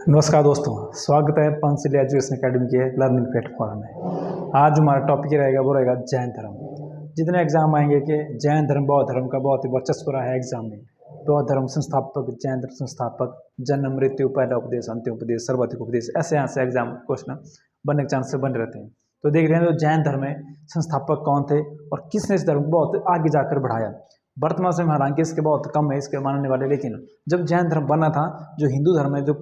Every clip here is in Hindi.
नमस्कार दोस्तों, स्वागत है पंचशील एजुकेशन एकेडमी के लर्निंग प्लेटफॉर्म में। आज हमारा टॉपिक रहेगा वो रहेगा जैन धर्म। जितने एग्जाम आएंगे कि जैन धर्म बौद्ध धर्म का बहुत ही वर्चस्व रहा है एग्जाम में। बौद्ध धर्म संस्थापक, जैन धर्म संस्थापक, जन्म मृत्यु पहला उपदेश अंतिम उपदेश सर्वाधिक उपदेश, ऐसे यहाँ से एग्जाम क्वेश्चन बनने के चांस बने रहते हैं। तो देख रहे हैं जो जैन धर्म में संस्थापक कौन थे और किसने इस धर्म को बहुत आगे जाकर बढ़ाया। वर्तमान समय हालांकि इसके बहुत कम है इसके मानने वाले, लेकिन जब जैन धर्म बना था, जो हिंदू धर्म में जो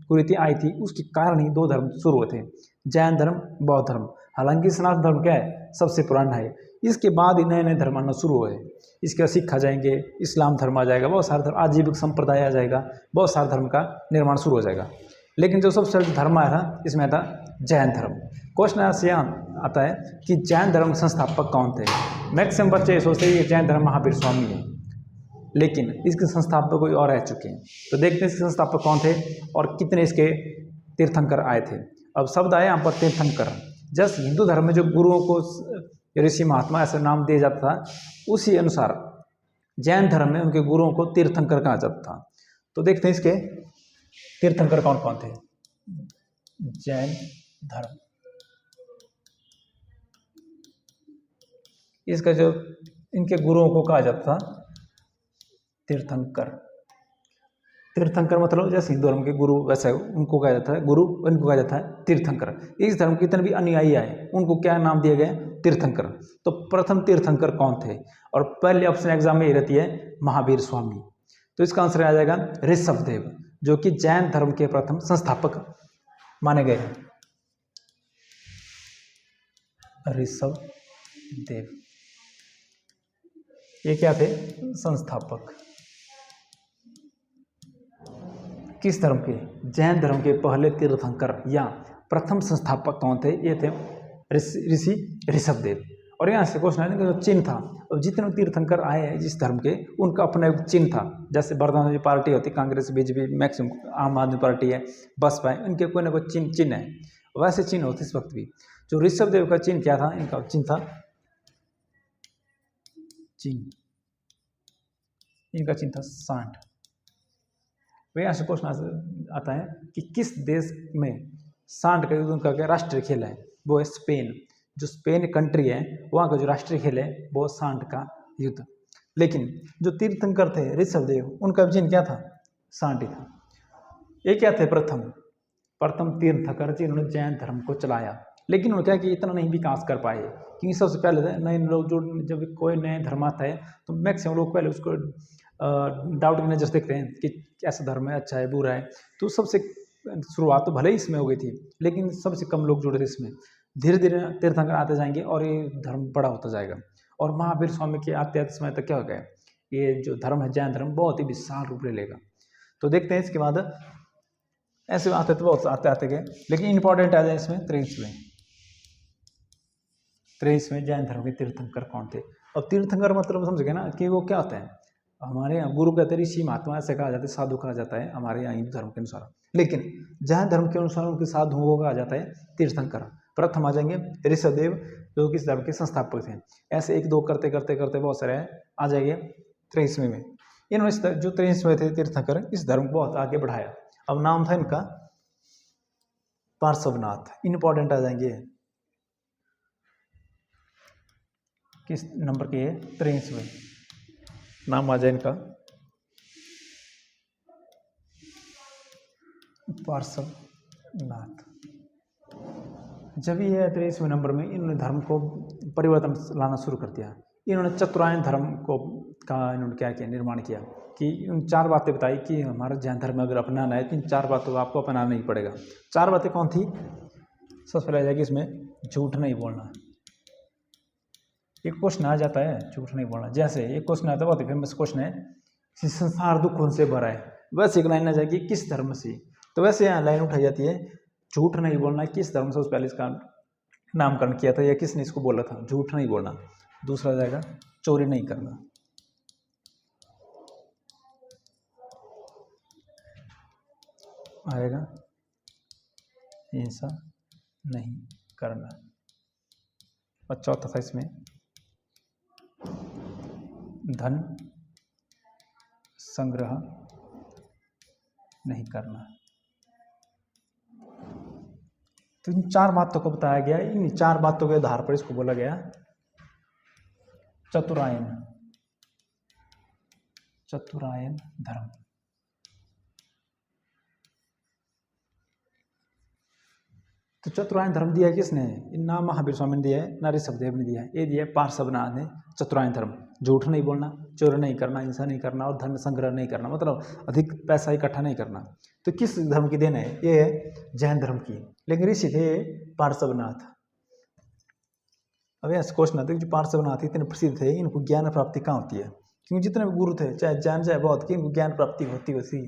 कुरीति आई थी उसके कारण ही दो धर्म शुरू हुए थे, जैन धर्म, बौद्ध धर्म। हालांकि सनातन धर्म क्या है, सबसे पुराना है। इसके बाद ही नए नए धर्म आना शुरू हुए। इसके बाद सिख आ जाएंगे, इस्लाम धर्म आ जाएगा, बहुत सारे धर्म, आजीविक संप्रदाय आ जाएगा, बहुत सारे धर्म का निर्माण शुरू हो जाएगा। लेकिन जो सबसे धर्म आया था इसमें आता जैन धर्म। क्वेश्चन ऐसे आता है कि जैन धर्म संस्थापक कौन थे। मैक्सिमम बच्चे सोचते हैं कि जैन धर्म महावीर स्वामी है, लेकिन इसके संस्थापक कोई और रह चुके हैं। तो देखते हैं इसके संस्थापक कौन थे और कितने इसके तीर्थंकर आए थे। अब शब्द आए यहाँ पर तीर्थंकर। जैसे हिंदू धर्म में जो गुरुओं को ऋषि महात्मा ऐसा नाम दिया जाता था, उसी अनुसार जैन धर्म में उनके गुरुओं को तीर्थंकर कहा जाता था। तो देखते हैं इसके तीर्थंकर कौन कौन थे। जैन धर्म, इसका जो इनके गुरुओं को कहा जाता था तीर्थंकर। तीर्थंकर मतलब जैसे हिंदू धर्म के गुरु वैसे उनको कहा जाता है गुरु, इनको कहा जाता है तीर्थंकर। इस धर्म के जितने भी अनुयायी आए उनको क्या नाम दिए गए, तीर्थंकर। तो प्रथम तीर्थंकर कौन थे, और पहले ऑप्शन एग्जाम में ये रहती है महावीर स्वामी। तो इसका आंसर आ जाएगा ऋषभदेव, जो कि जैन धर्म के प्रथम संस्थापक माने गए हैं। ऋषभदेव ये क्या थे, संस्थापक। किस धर्म के, जैन धर्म के पहले तीर्थंकर या प्रथम संस्थापक कौन थे, ये थे ऋषि ऋषभदेव। और यहाँ से क्वेश्चन है जो चिन्ह था, और जितने तीर्थंकर आए हैं जिस धर्म के, उनका अपना एक चिन्ह था। जैसे वर्तमान जो पार्टी होती, कांग्रेस, बीजेपी, मैक्सिमम आम आदमी पार्टी है, बसपा है, इनके कोई ना कोई चिन्ह है। वैसे चिन्ह होते इस वक्त भी। जो ऋषभदेव का चिन्ह क्या था, इनका चिन्ह था इनका चिन्ह था सांड। वह यहाँ से क्वेश्चन आता है कि किस देश में सांड का युद्ध का राष्ट्रीय खेल है, वो है स्पेन। जो स्पेन कंट्री है वहाँ का जो राष्ट्रीय खेल है वो सांड का युद्ध। लेकिन जो तीर्थंकर थे ऋषभदेव, उनका चिन्ह क्या था, सांड ही था। ये क्या थे, प्रथम तीर्थंकर जिन्होंने जैन धर्म को चलाया। लेकिन उन्होंने क्या कि इतना नहीं विकास कर पाए, क्योंकि सबसे पहले नए लोग जो जब कोई नए धर्म आता है तो मैक्सिमम लोग पहले उसको डाउट की नजर से देखते हैं कि ऐसा धर्म है, अच्छा है, बुरा है। तो सबसे शुरुआत तो भले ही इसमें हो गई थी, लेकिन सबसे कम लोग जुड़े थे इसमें। धीरे धीरे तीर्थंकर आते जाएंगे और ये धर्म बड़ा होता जाएगा। और महावीर स्वामी के आते आते समय तक क्या हो गया, ये जो धर्म है जैन धर्म बहुत ही विशाल रूप ले लेगा। तो देखते हैं इसके बाद ऐसे आते तो बहुत आते आते गए, लेकिन इंपॉर्टेंट आ जाए इसमें 23वें जैन धर्म के तीर्थंकर कौन थे। और तीर्थंकर मतलब समझ गए ना कि वो क्या होता है, हमारे यहाँ गुरु कहते हैं, ऋषि महात्मा ऐसे कहा जाता है, साधु कहा जाता है हमारे यहाँ हिंदू धर्म के अनुसार। लेकिन जैन धर्म के अनुसार उनके साधुओं को कहा जाता है तीर्थंकर। प्रथम आ जाएंगे ऋषभदेव, जो कि इस धर्म के संस्थापक थे। ऐसे एक दो करते करते करते बहुत सारे आ जाएंगे 23वें में। इन्होंने जो 23वें थे तीर्थंकर, इस धर्म को बहुत आगे बढ़ाया। अब नाम था इनका पार्श्वनाथ। इंपॉर्टेंट आ जाएंगे किस नंबर के, 23वें नाम आ जाए इनका पार्श्वनाथ। जब ये 23वें नंबर में इन्होंने धर्म को परिवर्तन लाना शुरू कर दिया। इन्होंने चतुरायन धर्म इन्होंने क्या किया, निर्माण किया कि उन 4 बातें बताई कि हमारा जैन धर्म अगर अपनाना है तो इन 4 बातों को आपको अपनाना ही पड़ेगा। 4 बातें कौन थी, सबसे पहले आ जाएगी इसमें झूठ नहीं बोलना। एक क्वेश्चन आ जाता है झूठ नहीं बोलना। जैसे एक क्वेश्चन आता है, बहुत फेमस क्वेश्चन है, संसार दुखों से भरा है, वैसे एक लाइन आ जाएगी किस धर्म से। तो वैसे यहाँ लाइन उठाई जाती है झूठ नहीं बोलना, किस धर्म से उस पहले इसका नामकरण किया था या किसने इसको बोला था, झूठ नहीं बोलना। दूसरा आ जाएगा चोरी नहीं करना। आएगा हिंसा नहीं करना। और चौथा था इसमें धन संग्रह नहीं करना। तो इन 4 बातों को बताया गया। इन 4 बातों के आधार पर इसको बोला गया चतुरायन, चतुरायन धर्म। तो चतुरायन धर्म दिया है किसने? ना महावीर स्वामी ने दिया है, ना ऋषभदेव ने दिया है, ये दिया है पार्श्वनाथ ने। चतुरायन धर्म, झूठ नहीं बोलना, चोरी नहीं करना, हिंसा नहीं करना और धन संग्रह नहीं करना, मतलब अधिक पैसा इकट्ठा नहीं करना। तो किस धर्म की देन है? ये है जैन धर्म की। लेकिन ऋषि थे पार्श्वनाथ। अब ऐसा क्वेश्चन आता है कि जो पार्श्वनाथ इतने प्रसिद्ध थे, इनको ज्ञान प्राप्ति कहाँ होती है? क्योंकि जितने भी गुरु थे, चाहे जैन चाहे बौद्ध की, इनको ज्ञान प्राप्ति होती होती,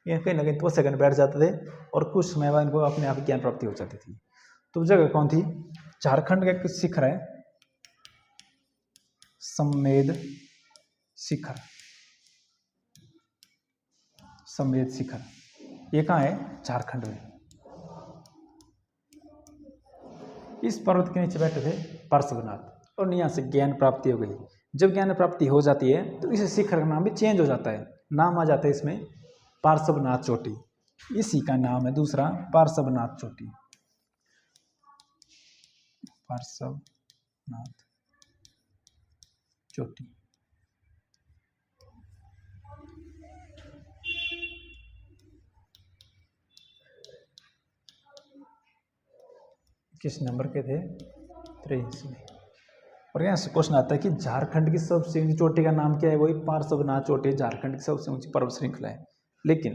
ये कहीं ना कहीं तपस्या करने बैठ जाते थे और कुछ समय बाद इनको अपने आप ज्ञान प्राप्ति हो जाती थी। तो जगह कौन थी? झारखंड का एक शिखर है, सम्मेद शिखर। सम्मेद शिखर ये कहाँ है? झारखंड में। इस पर्वत के नीचे बैठे थे पार्श्वनाथ और यहाँ से ज्ञान प्राप्ति हो गई। जब ज्ञान प्राप्ति हो जाती है तो इस शिखर का नाम भी चेंज हो जाता है, नाम आ जाता है इसमें पार्श्वनाथ चोटी। इसी का नाम है दूसरा पार्श्वनाथ चोटी, पार्श्वनाथ चोटी। किस नंबर के थे? 23। और यहाँ से क्वेश्चन आता है कि झारखंड की सबसे ऊंची चोटी का नाम क्या है? वही पार्श्वनाथ चोटी झारखंड की सबसे ऊंची पर्वत श्रृंखला है। लेकिन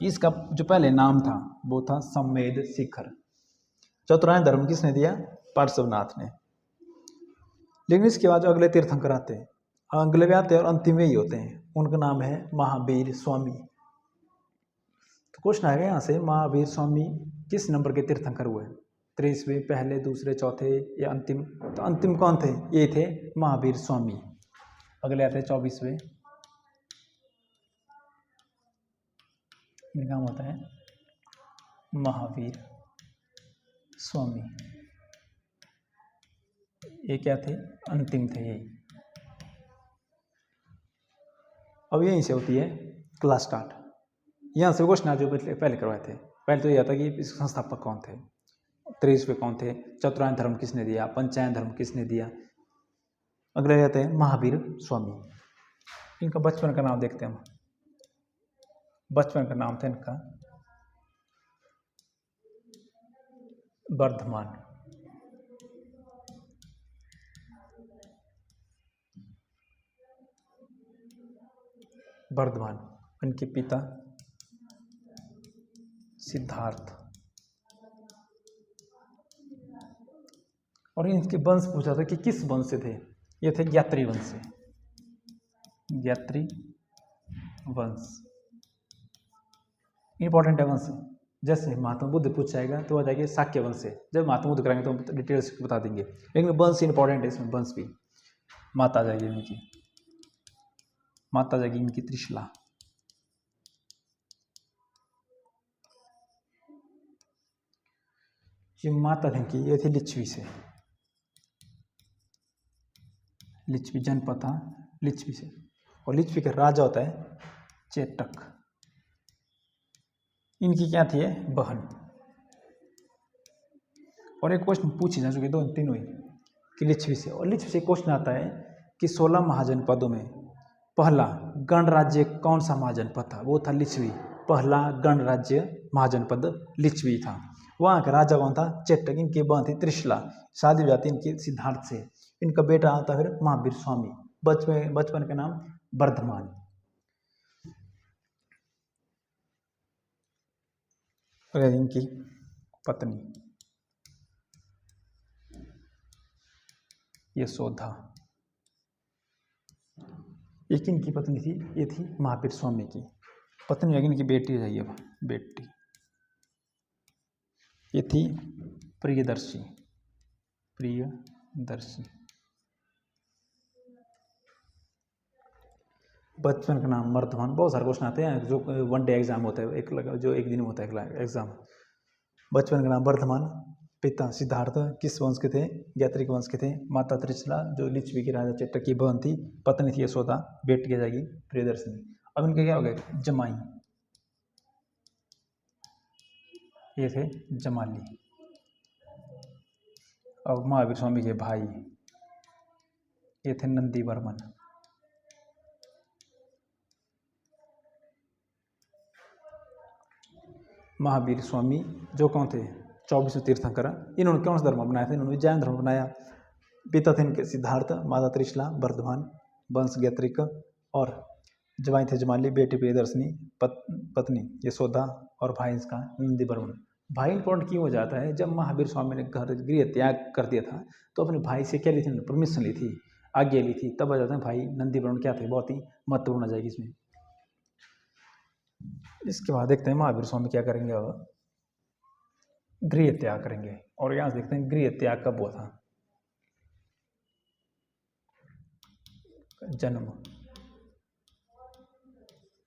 इसका जो पहले नाम था वो था सम्मेद शिखर। चतुरायन धर्म किसने दिया? पार्श्वनाथ ने। लेकिन इसके बाद जो अगले तीर्थंकर आते हैं, अगले भी आते हैं और अंतिम में ही होते हैं, उनका नाम है महावीर स्वामी। तो क्वेश्चन आएगा यहाँ से, महावीर स्वामी किस नंबर के तीर्थंकर हुए? 23वें, पहले, दूसरे, चौथे या अंतिम? तो अंतिम कौन थे? ये थे महावीर स्वामी। अगले आते 24वें, इनका नाम होता है महावीर स्वामी। ये क्या थे? अंतिम थे ये। अब यहीं से होती है क्लास स्टार्ट। यहाँ से क्वेश्चन जो पहले करवाए थे, पहले तो यह था कि इसके संस्थापक कौन थे, 23वें कौन थे, चतुरायन धर्म किसने दिया, पंचायन धर्म किसने दिया। अगले रहते हैं महावीर स्वामी। इनका बचपन का नाम देखते हैं हम। बचपन का नाम था इनका वर्धमान। वर्धमान। इनके पिता सिद्धार्थ। और इनके वंश पूछा था कि किस वंश से थे? ये थे यात्री वंश से, यात्री वंश। इंपॉर्टेंट है वंश। जैसे महात्मा बुद्ध पूछ जाएगा तो आ जाएगी शाक्य वंश से। जब महात्मा बुद्ध कराएंगे तो डिटेल्स बता देंगे, लेकिन वंश इंपॉर्टेंट है, इसमें वंश भी। माता जाएगी इनकी, माता जाएगी इनकी त्रिशला। ये माता थी ये थी लिच्छवी से, लिच्छवी जनपद था लिच्छवी से। और लिच्छवी का राजा होता है चेटक। इनकी क्या थी? बहन। और एक क्वेश्चन पूछी जा चुकी दो तीनों ही कि लिच्छवी से। और लिच्छवी से क्वेश्चन आता है कि 16 महाजनपदों में पहला गणराज्य कौन सा महाजनपद था? वो था लिच्छवी। पहला गणराज्य महाजनपद लिच्छवी था। वहाँ का राजा कौन था? चेटक। इनकी बहन थी त्रिशला, शादी हो जाती इनकी सिद्धार्थ से। इनका बेटा आता फिर महावीर स्वामी। बचपन का नाम वर्धमान। और इनकी पत्नी यशोधा। एक इनकी पत्नी थी, ये थी महावीर स्वामी की पत्नी। लेकिन इनकी बेटी है, ये बेटी ये थी प्रियदर्शी। प्रियदर्शी। बचपन का नाम वर्धमान। बहुत सारे क्वेश्चन आते हैं जो वनडे एग्जाम होता है, जो एक दिन में होता है एग्जाम। बचपन का नाम वर्धमान। पिता सिद्धार्थ किस वंश के थे? यात्रिक वंश के थे। माता त्रिशला जो लिच्छवी के राजा चेटक की बहन थी। पत्नी थी यशोदा। बेटी आ जाएगी प्रियदर्शनी। अब इनके क्या हो गए? जमाई। ये थे जमाली। अब महावीर स्वामी के भाई ये थे नंदी वर्मन। महावीर स्वामी जो कौन थे 24 तीर्थंकर, इन्होंने कौन सा धर्म बनाया था? इन्होंने जैन धर्म बनाया। पिता थे इनके सिद्धार्थ, माता त्रिशला, वर्धमान, वंश गैत्रिक और जवाई थे जमाली, बेटी प्रियदर्शनी, पत्नी यशोदा और भाई इसका नंदी वर्मन। भाई इंपॉर्टेंट क्यों हो जाता है? जब महावीर स्वामी ने घर गृह त्याग कर दिया था तो अपने भाई से क्या ली थी? परमिशन ली थी, आज्ञा ली थी, तब आ जाते हैं भाई नंदी वर्मन क्या थे, बहुत ही महत्वपूर्ण आ जाएगी इसमें। इसके बाद देखते हैं महावीर स्वामी क्या करेंगे, अब गृह त्याग करेंगे। और यहाँ देखते हैं गृह त्याग कब हुआ था। जन्म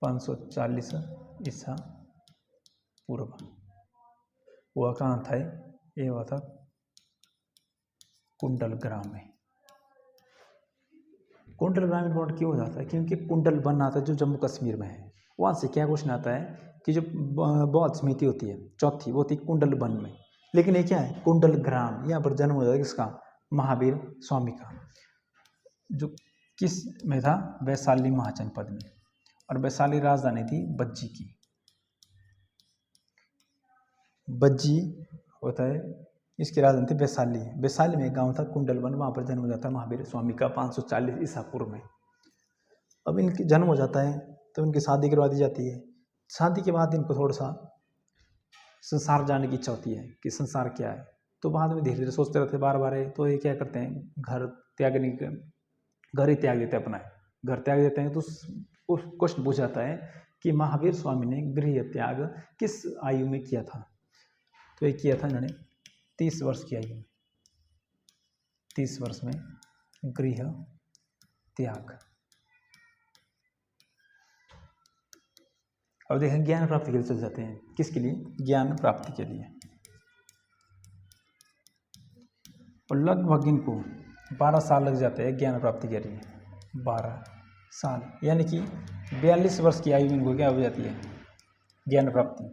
540 ईसा पूर्व हुआ कहाँ था? ये हुआ था कुंडल ग्राम में। कुंडल ग्राम इम्पोर्टेंट क्यों हो जाता है? क्योंकि कुंडल वन आता है जो जम्मू कश्मीर में है। वहाँ से क्या क्वेश्चन आता है कि जो बौद्ध समिति होती है चौथी, वो थी कुंडल वन में, लेकिन ये क्या है? कुंडल ग्राम। यहाँ पर जन्म हो जाता है किसका? महावीर स्वामी का, जो किस में था? वैशाली महाजनपद में। और वैशाली राजधानी थी बज्जी की। बज्जी होता है इसकी राजधानी थी वैशाली। वैशाली में एक गांव था कुंडल वन, वहाँ पर जन्म हो जाता है महावीर स्वामी का 540 ईसा पूर्व में। अब इनकी जन्म हो जाता है तो इनकी शादी करवा दी जाती है। शादी के बाद इनको थोड़ा सा संसार जानने की इच्छा होती है कि संसार क्या है। तो बाद में धीरे धीरे सोचते रहते बार बार, तो ये क्या करते हैं, घर ही त्याग देते हैं अपना, घर त्याग देते हैं। तो उस क्वेश्चन पूछ जाता है कि महावीर स्वामी ने गृह त्याग किस आयु में किया था? तो ये किया था इन्होंने 30 वर्ष की आयु में। 30 वर्ष में गृह त्याग। अब देखें ज्ञान प्राप्ति के लिए चल जाते हैं। किसके लिए? ज्ञान प्राप्ति के लिए। और लगभग इनको 12 साल लग जाते हैं ज्ञान प्राप्ति के लिए। 12 साल यानी कि 42 वर्ष की आयु में इनको क्या हो जाती है? ज्ञान प्राप्ति।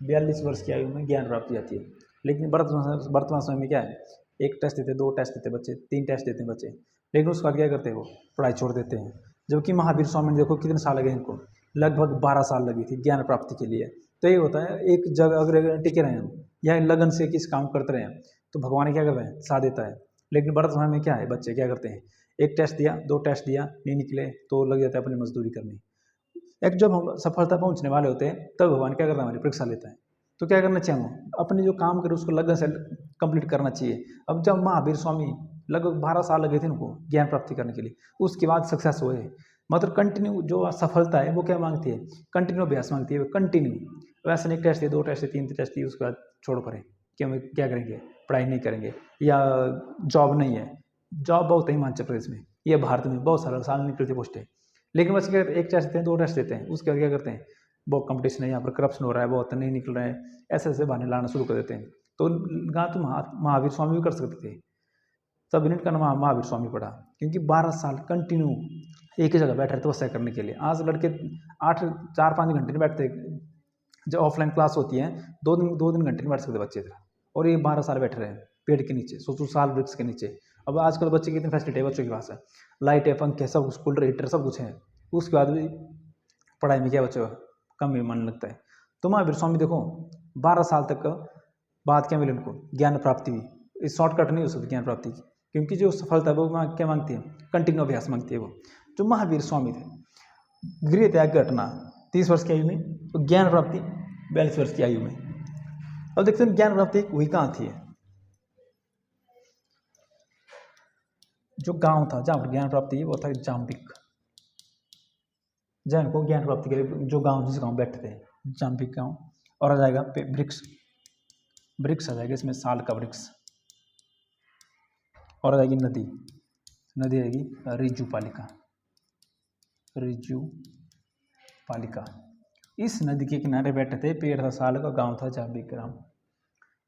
42 वर्ष की आयु में ज्ञान प्राप्ति जाती है। लेकिन वर्तमान समय में क्या है? 1 टेस्ट देते, 2 टेस्ट देते बच्चे, 3 टेस्ट देते हैं बच्चे, लेकिन उसके बाद क्या करते हैं? वो पढ़ाई छोड़ देते हैं। जबकि महावीर स्वामी ने देखो कितने साल लगे इनको, लगभग 12 साल लगी थी ज्ञान प्राप्ति के लिए। तो ये होता है एक जगह अगर टिके रहे हम या लगन से किस काम करते रहे तो भगवान क्या करते हैं? साथ देता है। लेकिन वर्तमान में क्या है? बच्चे क्या करते हैं? 1 टेस्ट दिया, 2 टेस्ट दिया, नहीं निकले तो लग जाता है अपनी मजदूरी करने। एक जब हम सफलता पहुंचने वाले होते हैं तब भगवान क्या करता है? हमारी परीक्षा लेता है। तो क्या करना चाहिए? हम अपने जो काम करें उसको लगन से कंप्लीट करना चाहिए। अब जब महावीर स्वामी लगभग 12 साल लगे थे उनको ज्ञान प्राप्ति करने के लिए, उसके बाद सक्सेस हुए। मतलब कंटिन्यू जो सफलता है वो क्या मांगती है? कंटिन्यू अभ्यास मांगती है, कंटिन्यू। वैसे नहीं 1 टेस्ट दिए, 2 टेस्ट दिए, 3 टेस्ट दिए, उसके बाद छोड़ पड़े कि हम क्या करेंगे? पढ़ाई नहीं करेंगे या जॉब नहीं है। जॉब बहुत है हिमाचल प्रदेश में, ये भारत में बहुत सारा साल निकलती पोस्टें, लेकिन बस क्या 1 टेस्ट देते हैं, 2 टेस्ट देते हैं, उसके बाद क्या करते हैं? बहुत कंपटीशन है, यहाँ पर करप्शन हो रहा है, बहुत नहीं निकल रहे हैं, ऐसे ऐसे बहाने लाना शुरू कर देते हैं। तो तो महावीर स्वामी भी कर सकते थे, तब इनका नाम महावीर स्वामी पड़ा, क्योंकि 12 साल कंटिन्यू एक ही जगह बैठे रहे तपस्या करने के लिए। आज लड़के 4-5 घंटे नहीं बैठते, जब ऑफलाइन क्लास होती है 2 दिन घंटे नहीं बैठ सकते बच्चे इधर, और ये 12 साल बैठे रहे पेड़ के नीचे, सोचो साल वृक्ष के नीचे। अब आजकल बच्चे की कितनी फैसिलिटी है बच्चों के पास है, लाइट है, पंखे, सब कुछ, कूलर, हीटर, सब कुछ है, उसके बाद भी पढ़ाई में क्या बच्चों कम ही मन लगता है। तो महावीर स्वामी देखो 12 साल तक बाद क्या मिले उनको? ज्ञान प्राप्ति हुई। इस शॉर्टकट नहीं हो सकती ज्ञान प्राप्ति की, क्योंकि जो सफलता है वो क्या मांगती है? कंटिन्यू अभ्यास मांगती है। वो जो महावीर स्वामी थे, गृह त्याग घटना 30 वर्ष की आयु में, तो ज्ञान प्राप्ति 42 वर्ष की आयु में। अब देखते हैं ज्ञान प्राप्ति हुई कहाँ थी? जो गांव था जहाँ पर ज्ञान प्राप्ति वो था जाम्बिक। जैन को ज्ञान प्राप्ति के लिए जो गांव, जिस गांव बैठते थे, जाम्बिक गांव। और आ जाएगा वृक्ष आ जाएगा इसमें, साल का वृक्ष। और आ जाएगी नदी आएगी रिजू पालिका। इस नदी के किनारे बैठे थे, पेड़ था, साल का, गांव था जाम्बिक ग्राम।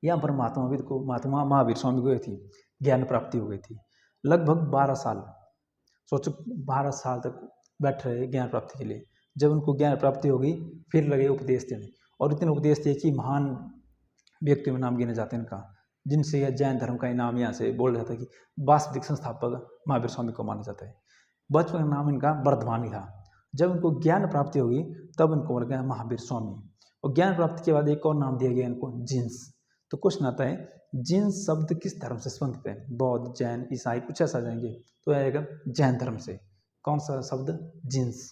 यहाँ पर महात्मा महावीर स्वामी को थी ज्ञान प्राप्ति हो गई थी। लगभग 12 साल, सोचो 12 साल तक बैठ रहे ज्ञान प्राप्ति के लिए। जब उनको ज्ञान प्राप्ति हो गई फिर लगे उपदेश देने, और इतने उपदेश दिए कि महान व्यक्तियों में नाम गिने जाते हैं इनका। जिनसे यह जैन धर्म का नाम यहाँ से बोला जाता है कि वास्तविक संस्थापक महावीर स्वामी को माना जाता है। बचपन का नाम इनका वर्धमानी था। जब इनको ज्ञान प्राप्ति होगी तब इनको बोला गया महावीर स्वामी। और ज्ञान प्राप्ति के बाद एक और नाम दिया गया इनको जिन्स। तो क्वेश्चन आता है जिन्स शब्द किस धर्म से संबंधित है? बौद्ध, जैन, ईसाई, कुछ ऐसा जाएंगे तो आएगा जैन धर्म से। कौन सा शब्द? जिन्स।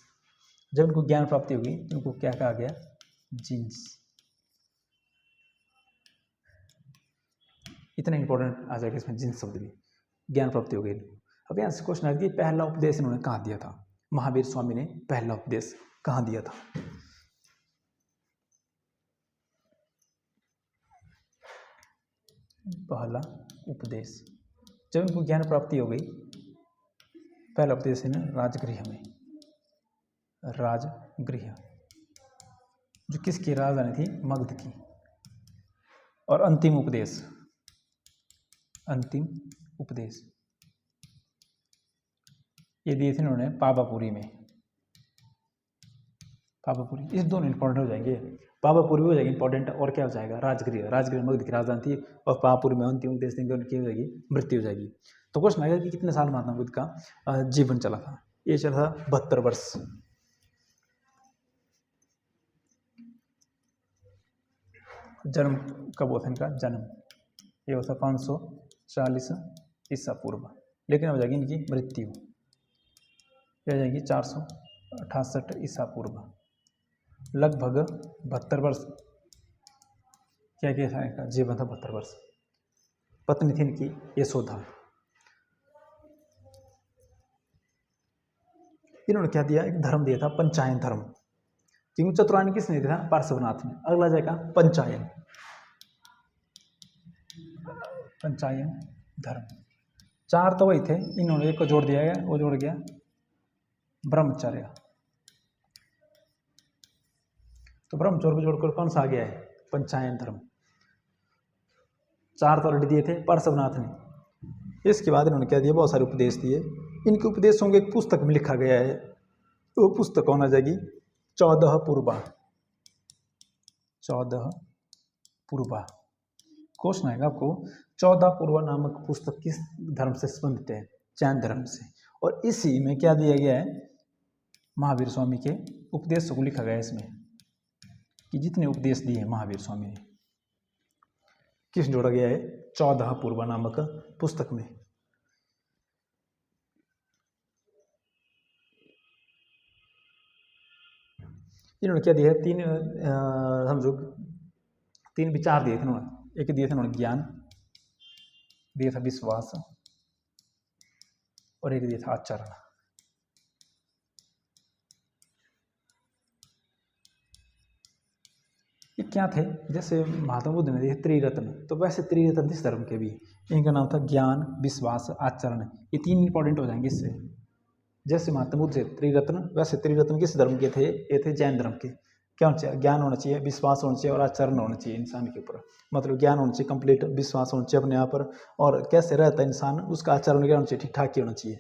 जब इनको ज्ञान प्राप्ति होगी तो इनको क्या कहा गया? जिन्स। इतना इंपॉर्टेंट आ जाएगा इसमें जिन्स शब्द भी, ज्ञान प्राप्ति हो गई। अब यहाँ से क्वेश्चन है कि पहला उपदेश इन्होंने कहाँ दिया था? महावीर स्वामी ने पहला उपदेश कहाँ दिया था? पहला उपदेश जब इनको ज्ञान प्राप्ति हो गई, पहला उपदेश है ना राजगृह में। राजगृह जो किसकी राजधानी थी? मगध की। और अंतिम उपदेश, अंतिम उपदेश ये दिए थे इन्होंने पावापुरी में। पावापुरी, इस दोनों इंपॉर्टेंट हो जाएंगे। पावापुरी हो जाएगी इंपॉर्टेंट, और क्या हो जाएगा? राजगृह। राजगृह मगध की राजधानी थी और पावापुरी में अंतिम उपदेश देंगे उनकी हो जाएगी मृत्यु हो जाएगी। तो क्वेश्चन आएगा कि कितने साल महात्मा बुद्ध का जीवन चला था? ये चला था 72 वर्ष। जन्म कब हुआ था इनका? जन्म ये होता 540 ईसा पूर्व। लेकिन हो जाएगी इनकी मृत्यु, ये हो जाएगी 468 ईसा पूर्व। लगभग 72 वर्ष क्या क्या था इनका जीवन था? 72 वर्ष। पत्नी थी इनकी यशोदा। इन्होंने क्या दिया? एक धर्म दिया था पंचायन धर्म। क्योंकि चतुरायन किसने दिया था? पार्श्वनाथ ने। अगला जाएगा पंचायन। पंचायन धर्म 4 तो वही थे, इन्होंने एक को जोड़ दिया गया, वो जोड़ गया ब्रह्मचर्य। तो ब्रह्मचर्य को जोड़कर कौन सा आ गया है? पंचायन धर्म। 4 तो ऑलरेडी दिए थे पार्श्वनाथ ने। इसके बाद इन्होंने क्या दिया? बहुत सारे उपदेश दिए। इनके उपदेशों को एक पुस्तक में लिखा गया है। वो पुस्तक कौन आ जाएगी? 14 पूर्वा। 14 पूर्वा। क्वेश्चन आएगा आपको 14 पूर्वा नामक पुस्तक किस धर्म से संबंधित है? जैन धर्म से। और इसी में क्या दिया गया है? महावीर स्वामी के उपदेशों को लिखा गया है इसमें, कि जितने उपदेश दिए हैं महावीर स्वामी ने किस जोड़ा गया है? 14 पूर्वा नामक पुस्तक में। इन्होंने क्या दिया है? 3 समझो 3 विचार दिए थे इन्होंने। एक दिए थे इन्होंने ज्ञान, दिया था विश्वास, और एक दिया था आचरण। ये क्या थे? जैसे महात्मा बुद्ध ने दिए त्रिरत्न, तो वैसे त्रिरत्न इस धर्म के भी, इनका नाम था ज्ञान, विश्वास, आचरण। ये 3 इंपॉर्टेंट हो जाएंगे इससे। जैसे महात्मा बुद्ध से त्रिरत्न, वैसे त्रिरत्न किस धर्म के थे? ये थे जैन धर्म के। क्या होना चाहिए? ज्ञान होना चाहिए, विश्वास होना चाहिए और आचरण होना चाहिए इंसान के ऊपर। मतलब ज्ञान होना चाहिए कंप्लीट, विश्वास होना चाहिए अपने आप पर, और कैसे रहता है इंसान उसका आचरण क्या होना चाहिए? ठीक ठाक ही होना चाहिए।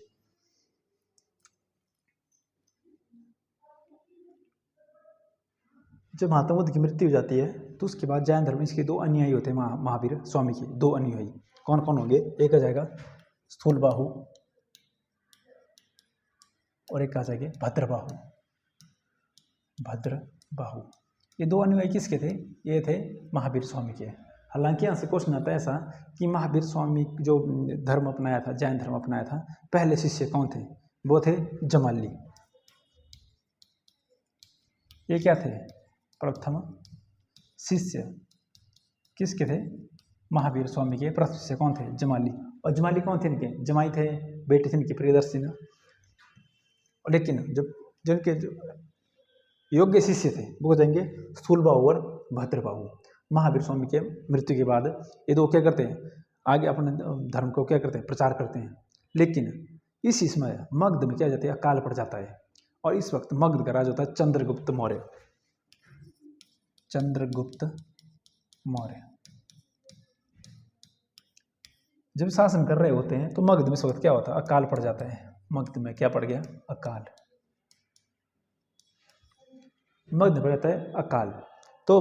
जब महात्मा बुद्ध की मृत्यु हो जाती है तो उसके बाद जैन धर्म इसके 2 अनुयायी होते हैं महावीर स्वामी के। 2 अनुयायी कौन कौन होंगे? एक आ जाएगा स्थूलबाहु और एक आ जाएंगे भद्रबाहु। भद्रबाहु ये 2 अनुयायी किसके थे? ये थे महावीर स्वामी के। हालांकि यहाँ से क्वेश्चन आता है ऐसा कि महावीर स्वामी जो धर्म अपनाया था, जैन धर्म अपनाया था, पहले शिष्य कौन थे? वो थे जमाली। ये क्या थे? प्रथम शिष्य किसके थे? महावीर स्वामी के प्रथम शिष्य कौन थे? जमाली। और जमाली कौन थे इनके? जमाई थे, बेटे थे इनके प्रियदर्शी। लेकिन जब जिनके जो योग्य शिष्य थे वो हो जाएंगे स्थूलबाहु और भद्रबाहु। महावीर स्वामी के मृत्यु के बाद ये 2 क्या करते हैं? आगे अपने धर्म को क्या करते हैं? प्रचार करते हैं। लेकिन इसी समय मगध में क्या जाता है? अकाल पड़ जाता है। और इस वक्त मगध का राजा होता है चंद्रगुप्त मौर्य। चंद्रगुप्त मौर्य जब शासन कर रहे होते हैं तो मगध में इस वक्त क्या होता है? अकाल पड़ जाता है। मगध में क्या पड़ गया? अकाल। मगध में पड़ जाता है अकाल। तो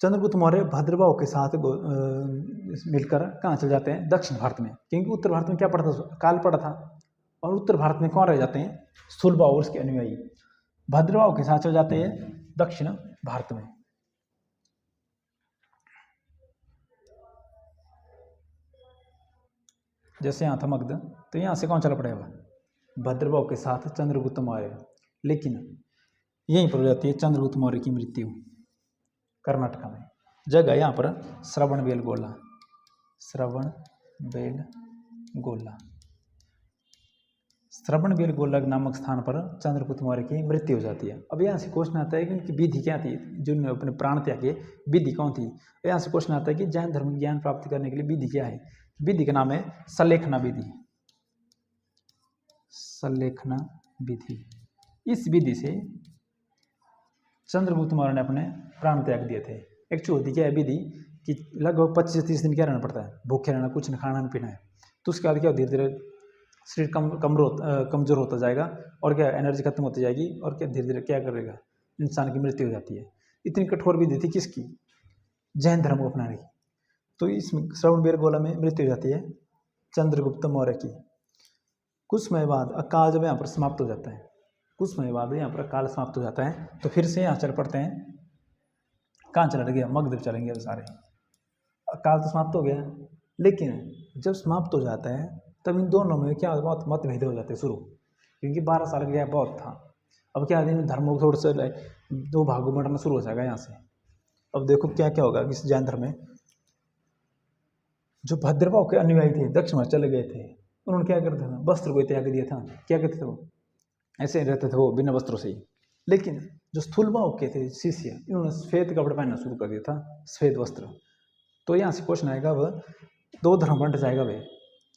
चंद्रगुप्त मौर्य भद्रभाव के साथ मिलकर कहाँ चले जाते हैं, दक्षिण भारत में, क्योंकि उत्तर भारत में क्या पड़ा था, काल पड़ा था, और उत्तर भारत में कौन रह जाते हैं, स्थूलभाव और उसके अनुयायी। भद्रभाव के साथ चले जाते हैं दक्षिण भारत में। जैसे यहाँ था मगध, तो यहाँ से कौन चला पड़ेगा, भद्रभाव के साथ चंद्रगुप्त मौर्य। लेकिन यहीं पर हो जाती है चंद्रगुप्त मौर्य की मृत्यु, कर्नाटक में। जगह यहाँ पर श्रवणबेलगोला, श्रवणबेलगोला, श्रवणबेलगोला नामक स्थान पर चंद्रगुप्त मौर्य की मृत्यु हो जाती है। अब यहाँ से क्वेश्चन आता है कि उनकी विधि क्या थी, जिन्होंने अपने प्राण त्यागे, विधि कौन थी। यहाँ से क्वेश्चन आता है कि जैन धर्म ज्ञान प्राप्त करने के लिए विधि क्या है। विधि का नाम है सलेखना विधि, सलेखना विधि। इस विधि से चंद्रगुप्त मौर्य ने अपने प्राण त्याग दिए थे। एक्चुअली होती क्या है विधि कि लगभग 25 से 30 दिन क्या रहना पड़ता है, भूखे रहना, कुछ खाना नहीं पीना है। तो उसके बाद क्या धीरे धीरे शरीर कमजोर होता जाएगा, और क्या एनर्जी खत्म होती जाएगी, और क्या धीरे धीरे क्या करेगा, इंसान की मृत्यु हो जाती है। इतनी कठोर विधि थी किसकी, जैन धर्म को अपनाने की। तो इसमें श्रवणबेलगोला में मृत्यु हो जाती है चंद्रगुप्त मौर्य की। कुछ समय बाद अकाल जब यहाँ पर समाप्त हो जाता है, कुछ समय बाद यहाँ पर अकाल समाप्त हो जाता है, तो फिर से यहाँ चल पड़ते हैं, कहाँ चला गया, मगध चलेंगे सारे। अकाल तो समाप्त हो गया, लेकिन जब समाप्त हो जाता है तब इन दोनों में क्या बहुत मतभेद हो जाते हैं शुरू, क्योंकि 12 साल का गैप बहुत था। अब क्या दिन धर्मों को थोड़ा सा दो भागों में बंटना शुरू हो जाएगा यहाँ से। अब देखो क्या क्या होगा, इस जैन धर्म में जो भद्रभाव के अनुयायी थे, दक्षिण में चले गए थे, उन्होंने क्या करते थे, वस्त्र को त्याग दिया था। क्या कहते थे वो, ऐसे रहते थे वो बिना वस्त्रों से ही। लेकिन जो स्थूलभाव के थे शिष्य, इन्होंने श्वेत कपड़े पहनना शुरू कर दिया था, श्वेत वस्त्र। तो यहाँ से क्वेश्चन आएगा, वह दो धर्म बंट जाएगा, वे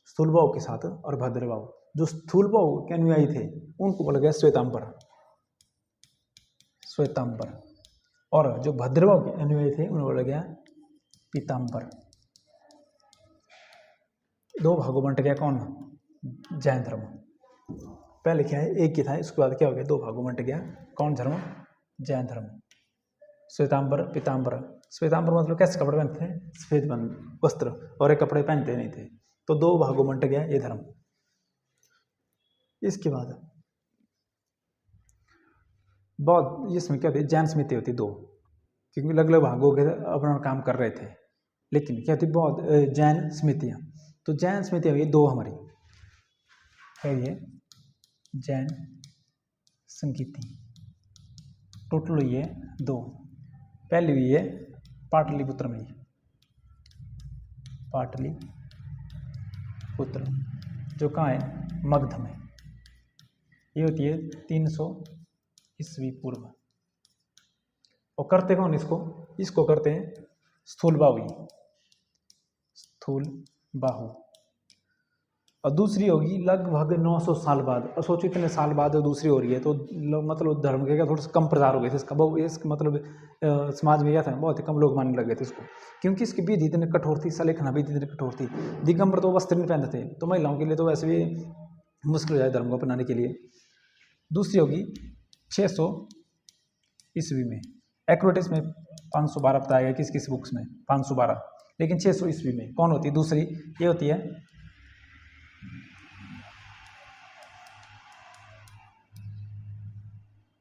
स्थूलभाव के साथ और भद्रभाव। जो स्थूलभाव के अनुयायी थे उनको बोला गया श्वेतांबर, श्वेतांबर, और जो भद्रभाव के अनुयायी थे उन्हें बोला गया पीतांबर। दो भागों बंट गया कौन, जैन धर्म। पहले क्या है, एक ही था, इसके बाद क्या हो गया, दो भागों बंट गया कौन धर्म, जैन धर्म। श्वेतांबर पीतांबर। श्वेतांबर मतलब कैसे कपड़े पहनते थे, श्वेत वस्त्र, और एक कपड़े पहनते नहीं थे। तो दो भागों बंट गया ये धर्म। इसके बाद बौद्ध, इसमें क्या होती है, जैन समिति होती दो, क्योंकि अलग अलग भागों के अपना काम कर रहे थे। लेकिन क्या होती बौद्ध जैन समितियाँ। तो जैन समितियाँ हुई दो हमारी है, ये जैन संगीति टोटल हुई है दो। पहली हुई है पाटलिपुत्र में, पाटलिपुत्र जो कहाँ है, मगध में। ये होती है 300 ईस्वी पूर्व। और करते कौन इसको करते हैं स्थूलबाहु, स्थूलबाहु। और दूसरी होगी लगभग 900 साल बाद। और सोचो इतने साल बाद दूसरी हो रही है, तो मतलब धर्म के क्या थोड़ा सा कम प्रचार हो गए थे इसका। इसका मतलब समाज में क्या था, बहुत ही कम लोग मानने लगे थे इसको, क्योंकि इसकी विधि इतनी कठोर थी, सलेखना विधि इतनी कठोर थी। दिगंबर तो वस्त्र नहीं पहनते थे, तो महिलाओं के लिए तो वैसे भी मुश्किल हो जाए धर्म को अपनाने के लिए। दूसरी होगी 600 ईस्वी में। एक्यूरेट इसमें 512 बताया गया किस किस बुक्स में, 512, लेकिन 600 ईस्वी में कौन होती है दूसरी, ये होती है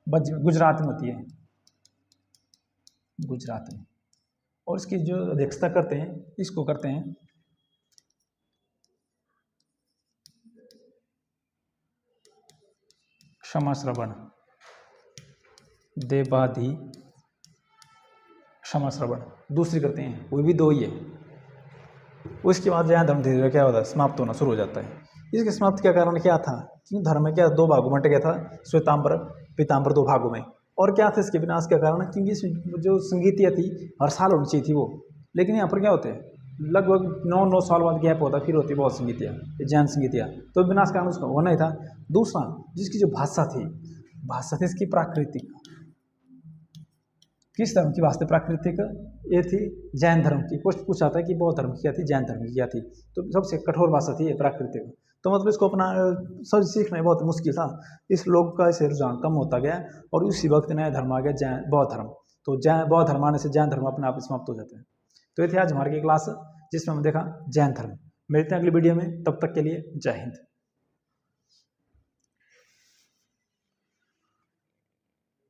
गुजरात में होती है, गुजरात में। और इसकी जो अध्यक्षता करते हैं, इसको करते हैं क्षमा श्रवण देवाधि क्षमा श्रवण। दूसरी करते हैं, वो भी दो ही है। उसके बाद जैन धर्म धीरे धीरे क्या होता है, समाप्त होना शुरू हो जाता है। इसके समाप्त का कारण क्या था, क्योंकि धर्म में क्या दो भागों में बंट गया था, श्वेतांबर पीतांबर दो भागों में। और क्या था इसके विनाश का कारण, क्योंकि इसमें जो संगीतियाँ थी हर साल होनी चाहिए थी वो, लेकिन यहाँ पर क्या होते हैं लगभग 9 साल बाद गैप होता है, फिर होती है बहुत संगीतियाँ, जैन संगीतियाँ। तो विनाश कारण उसका होना ही था। दूसरा, जिसकी जो भाषा थी इसकी प्राकृतिक, किस धर्म की वास्तव प्राकृतिक, ये थी जैन धर्म की। कुछ पूछा था कि बौद्ध धर्म की क्या थी, जैन धर्म की क्या थी, तो सबसे कठोर भाषा थी ये प्राकृतिक। तो मतलब इसको अपना सब सीखना बहुत मुश्किल था। इस लोग का इसे रुझान कम होता गया, और उसी वक्त नया धर्म आ गया जैन बौद्ध धर्म। तो जैन बौद्ध धर्म आने से जैन धर्म अपने आप समाप्त हो जाते हैं। तो ये थी आज हमारी क्लास जिसमें हमने देखा जैन धर्म। मिलते हैं अगली वीडियो में, तब तक के लिए जय हिंद।